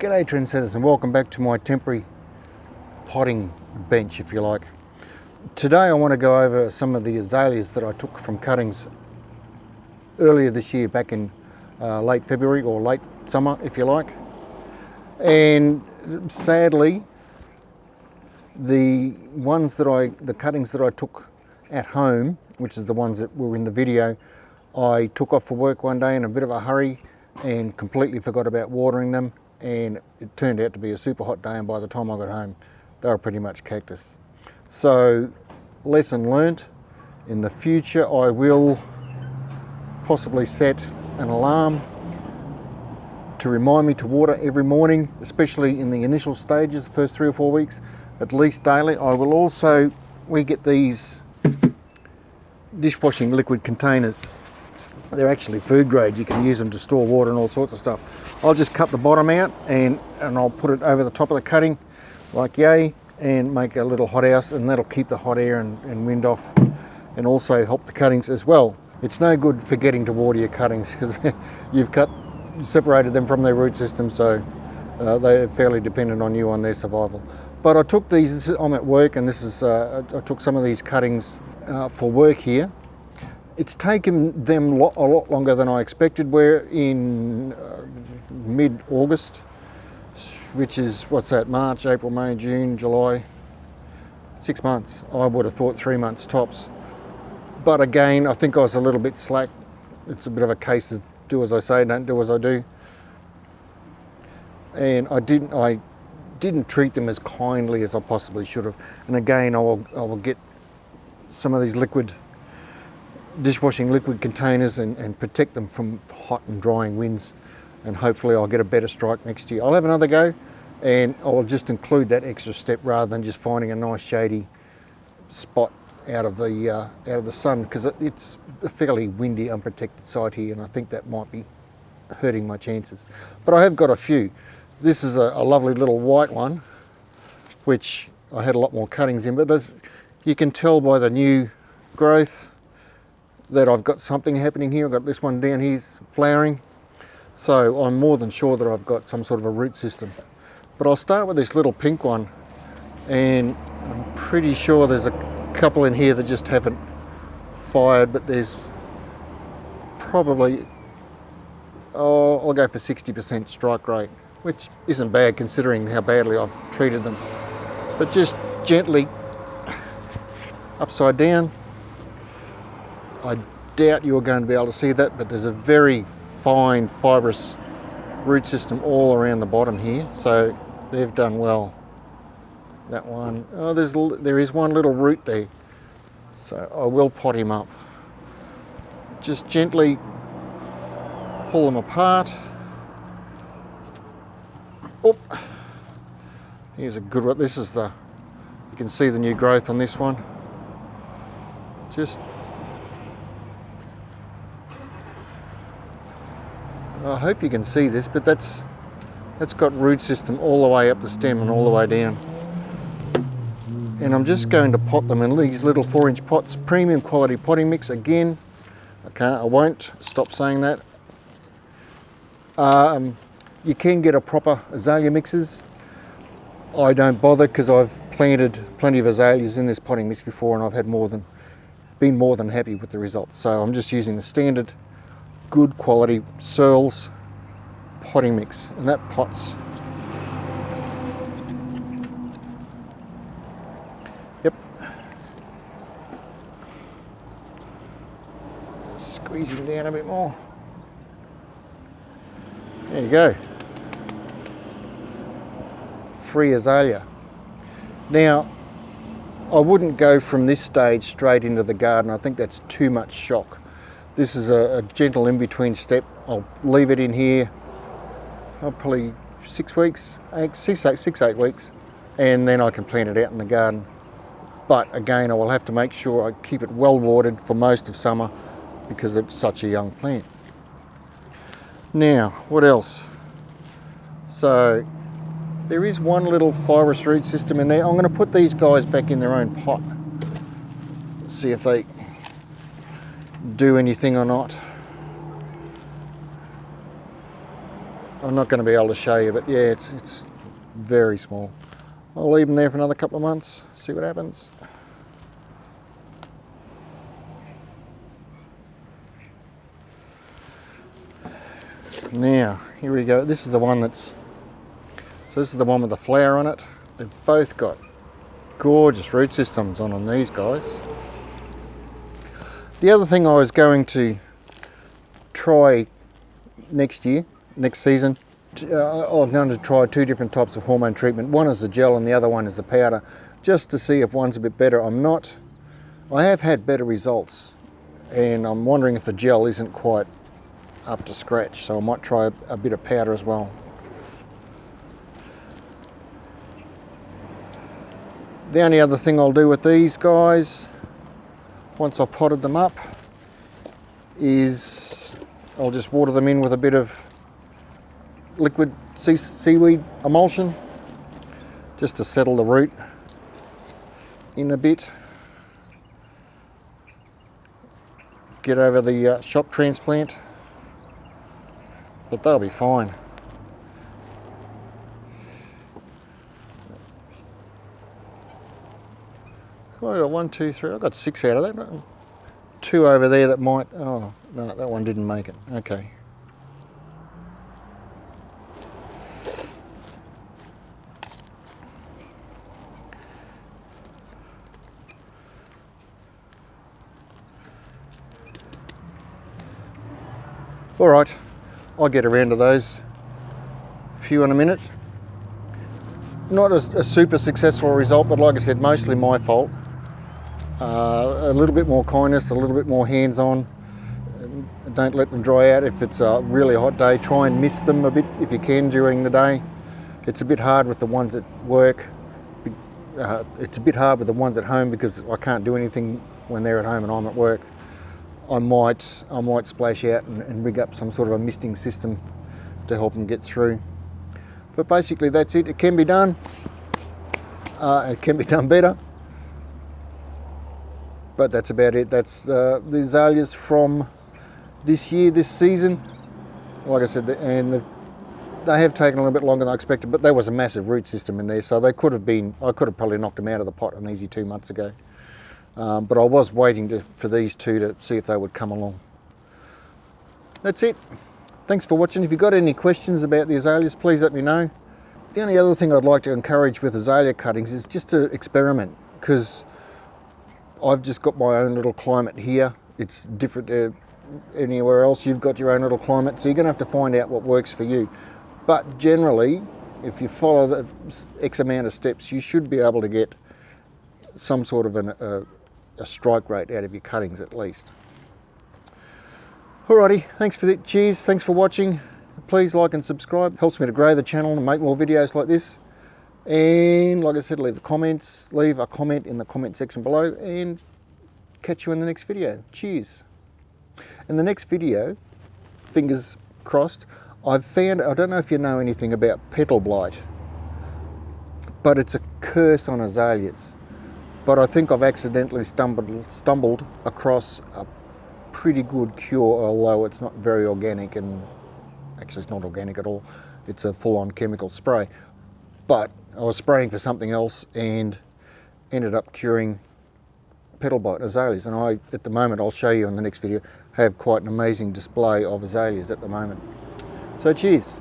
G'day trendsetters, and welcome back to my temporary potting bench, if you like. Today I want to go over some of the azaleas that I took from cuttings earlier this year, back in late February or late summer, if you like. And sadly, the cuttings that I took at home, which is the ones that were in the video, I took off for work one day in a bit of a hurry and completely forgot about watering them, and it turned out to be a super hot day, and by the time I got home they were pretty much cactus. So, lesson learnt. In the future I will possibly set an alarm to remind me to water every morning, especially in the initial stages, the first 3 or 4 weeks, at least daily. I will also, we get these dishwashing liquid containers. They're actually food grade. You can use them to store water and all sorts of stuff. I'll just cut the bottom out and I'll put it over the top of the cutting like yay, and make a little hothouse, and that'll keep the hot air and wind off, and also help the cuttings as well. It's no good forgetting to water your cuttings because you've separated them from their root system, so they're fairly dependent on you on their survival. But I took these, I'm at work, and this is I took some of these cuttings for work here. It's taken them a lot longer than I expected. We're in mid-August, which is, what's that, March, April, May, June, July, 6 months. I would have thought 3 months tops. But again, I think I was a little bit slack. It's a bit of a case of do as I say, don't do as I do. And I didn't treat them as kindly as I possibly should have. And again, I will get some of these dishwashing liquid containers and protect them from hot and drying winds, and hopefully I'll get a better strike next year. I'll have another go, and I'll just include that extra step rather than just finding a nice shady spot out of the sun, because it's a fairly windy, unprotected site here, and I think that might be hurting my chances. But I have got a few. This is a lovely little white one, which I had a lot more cuttings in, but you can tell by the new growth that I've got something happening here. I've got this one down here flowering, so I'm more than sure that I've got some sort of a root system. But I'll start with this little pink one, and I'm pretty sure there's a couple in here that just haven't fired, but there's probably, I'll go for 60% strike rate, which isn't bad considering how badly I've treated them. But just gently upside down. I doubt you're going to be able to see that, but there's a very fine fibrous root system all around the bottom here, so they've done well. That one, there is one little root there, so I will pot him up. Just gently pull them apart. Oh, here's a good one. This is you can see the new growth on this one. I hope you can see this, but that's got root system all the way up the stem and all the way down. And I'm just going to pot them in these little 4-inch pots, premium quality potting mix again. I won't stop saying that. You can get a proper azalea mixes. I don't bother because I've planted plenty of azaleas in this potting mix before, and I've been more than happy with the results. So I'm just using the standard good quality Searles potting mix, and that pots. Yep. Squeeze him down a bit more. There you go. Free azalea. Now, I wouldn't go from this stage straight into the garden. I think that's too much shock. This is a gentle in-between step. I'll leave it in here probably 6 weeks, 8 weeks, and then I can plant it out in the garden. But again, I will have to make sure I keep it well watered for most of summer because it's such a young plant. Now, what else? So there is one little fibrous root system in there. I'm going to put these guys back in their own pot. Let's see if they do anything or not. I'm not going to be able to show you, but yeah, it's very small. I'll leave them there for another couple of months, see what happens. Now, here we go. This is the one this is the one with the flower on it. They've both got gorgeous root systems on these guys. The other thing I was going to try next season, I'm going to try 2 different types of hormone treatment. One is the gel and the other one is the powder, just to see if one's a bit better. I have had better results, and I'm wondering if the gel isn't quite up to scratch, so I might try a bit of powder as well. The only other thing I'll do with these guys, once I've potted them up, is I'll just water them in with a bit of liquid seaweed emulsion, just to settle the root in a bit. Get over the shock transplant, but they'll be fine. Well, I got 1, 2, 3. I got 6 out of that. 2 over there that might. Oh no, that one didn't make it. Okay. All right, I'll get around to those few in a minute. Not a super successful result, but like I said, mostly my fault. A little bit more kindness, a little bit more hands-on. Don't let them dry out. If it's a really hot day, try and mist them a bit if you can during the day. It's a bit hard with the ones at work. It's a bit hard with the ones at home because I can't do anything when they're at home and I'm at work. I might splash out and rig up some sort of a misting system to help them get through. But basically that's it. It can be done. It can be done better. But that's about it. That's the azaleas from this year, this season. Like I said, and they have taken a little bit longer than I expected, but there was a massive root system in there, so they could have been. I could have probably knocked them out of the pot an easy 2 months ago. But I was waiting for these 2 to see if they would come along. That's it. Thanks for watching. If you've got any questions about the azaleas, please let me know. The only other thing I'd like to encourage with azalea cuttings is just to experiment, because I've just got my own little climate here. It's different anywhere else. You've got your own little climate, so you're going to have to find out what works for you. But generally, if you follow the X amount of steps, you should be able to get some sort of a strike rate out of your cuttings at least. Alrighty, thanks for that. Cheers, thanks for watching. Please like and subscribe. Helps me to grow the channel and make more videos like this. And like I said, leave a comment in the comment section below, and catch you in the next video. Cheers. In the next video, fingers crossed, I've found, I don't know if you know anything about petal blight, but it's a curse on azaleas. But I think I've accidentally stumbled across a pretty good cure, although it's not very organic, and actually it's not organic at all. It's a full-on chemical spray. But I was spraying for something else and ended up curing petal blight azaleas. And at the moment, I'll show you in the next video, have quite an amazing display of azaleas at the moment. So cheers.